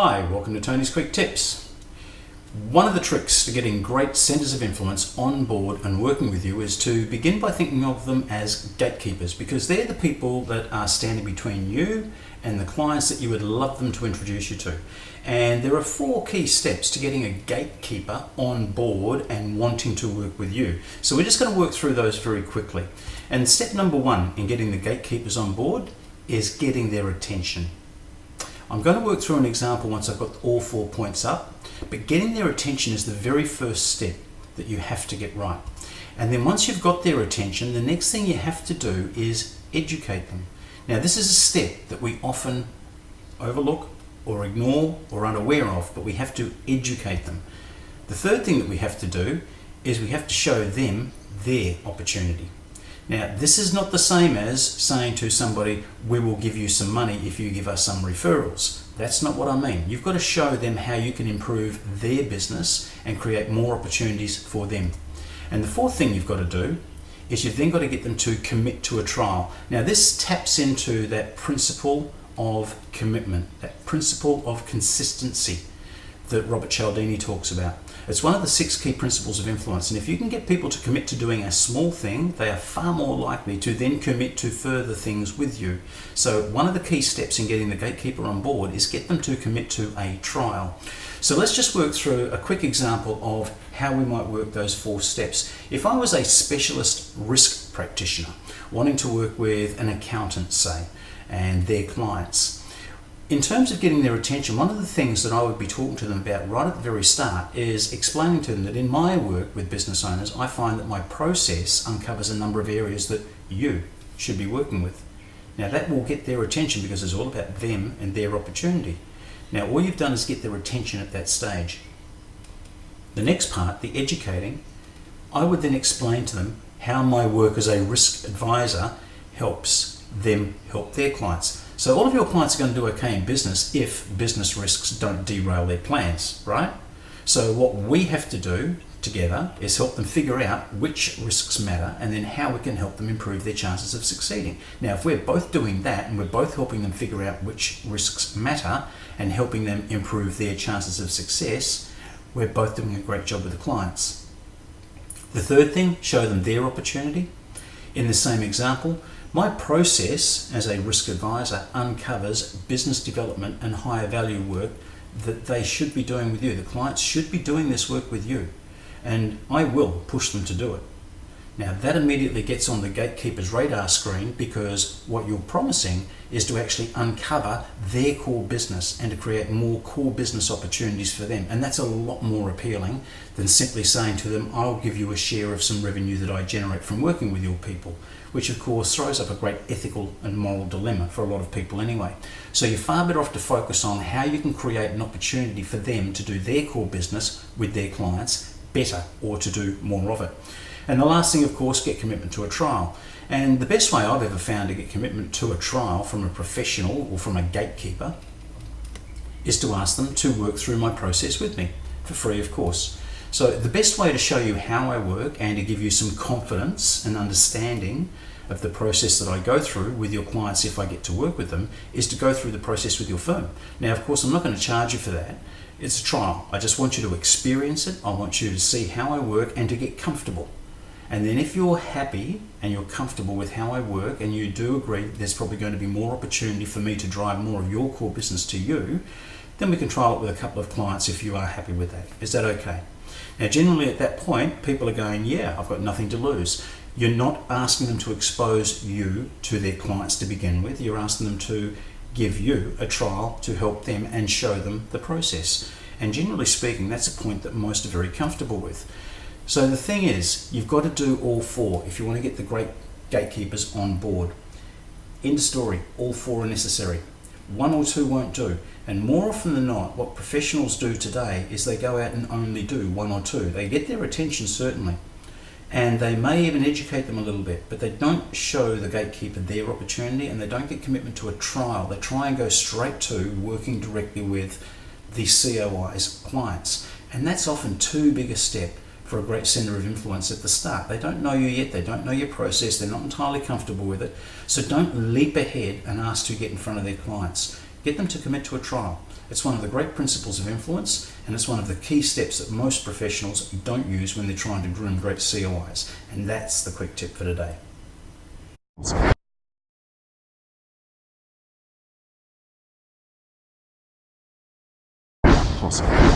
Hi, welcome to Tony's Quick Tips. One of the tricks to getting great centers of influence on board and working with you is to begin by thinking of them as gatekeepers, because they're the people that are standing between you and the clients that you would love them to introduce you to. And there are 4 key steps to getting a gatekeeper on board and wanting to work with you. So we're just going to work through those very quickly. And step number 1 in getting the gatekeepers on board is getting their attention. I'm going to work through an example once I've got all 4 points up, but getting their attention is the very first step that you have to get right. And then once you've got their attention, the next thing you have to do is educate them. Now, this is a step that we often overlook or ignore or unaware of, but we have to educate them. The third thing that we have to do is we have to show them their opportunity. Now, this is not the same as saying to somebody, we will give you some money if you give us some referrals. That's not what I mean. You've got to show them how you can improve their business and create more opportunities for them. And the fourth thing you've got to do is you've then got to get them to commit to a trial. Now, this taps into that principle of commitment, that principle of consistency that Robert Cialdini talks about. It's one of the 6 key principles of influence, and if you can get people to commit to doing a small thing, they are far more likely to then commit to further things with you. So one of the key steps in getting the gatekeeper on board is get them to commit to a trial. So let's just work through a quick example of how we might work those 4 steps. If I was a specialist risk practitioner wanting to work with an accountant, say, and their clients, in terms of getting their attention, one of the things that I would be talking to them about right at the very start is explaining to them that in my work with business owners, I find that my process uncovers a number of areas that you should be working with. Now, that will get their attention because it's all about them and their opportunity. Now, all you've done is get their attention at that stage. The next part, the educating, I would then explain to them how my work as a risk advisor helps them help their clients. So all of your clients are going to do okay in business if business risks don't derail their plans, right? So what we have to do together is help them figure out which risks matter and then how we can help them improve their chances of succeeding. Now, if we're both doing that and we're both helping them figure out which risks matter and helping them improve their chances of success, we're both doing a great job with the clients. The third thing, show them their opportunity. In the same example, my process as a risk advisor uncovers business development and higher value work that they should be doing with you. The clients should be doing this work with you, and I will push them to do it. Now, that immediately gets on the gatekeeper's radar screen because what you're promising is to actually uncover their core business and to create more core business opportunities for them. And that's a lot more appealing than simply saying to them, I'll give you a share of some revenue that I generate from working with your people, which of course throws up a great ethical and moral dilemma for a lot of people anyway. So you're far better off to focus on how you can create an opportunity for them to do their core business with their clients better or to do more of it. And the last thing, of course, get commitment to a trial. And the best way I've ever found to get commitment to a trial from a professional or from a gatekeeper is to ask them to work through my process with me, for free, of course. So the best way to show you how I work and to give you some confidence and understanding of the process that I go through with your clients if I get to work with them is to go through the process with your firm. Now, of course, I'm not going to charge you for that. It's a trial. I just want you to experience it. I want you to see how I work and to get comfortable. And then if you're happy and you're comfortable with how I work and you do agree there's probably going to be more opportunity for me to drive more of your core business to you, then we can trial it with a couple of clients if you are happy with that. Is that okay? Now, generally at that point, people are going, yeah, I've got nothing to lose. You're not asking them to expose you to their clients to begin with. You're asking them to give you a trial to help them and show them the process. And generally speaking, that's a point that most are very comfortable with. So the thing is, you've got to do all 4 if you want to get the great gatekeepers on board. End of story, all 4 are necessary. 1 or 2 won't do. And more often than not, what professionals do today is they go out and only do 1 or 2. They get their attention, certainly, and they may even educate them a little bit, but they don't show the gatekeeper their opportunity and they don't get commitment to a trial. They try and go straight to working directly with the COI's clients. And that's often too big a step for a great center of influence at the start. They don't know you yet, they don't know your process, they're not entirely comfortable with it. So don't leap ahead and ask to get in front of their clients. Get them to commit to a trial. It's one of the great principles of influence, and it's one of the key steps that most professionals don't use when they're trying to groom great COIs. And that's the quick tip for today. Possible.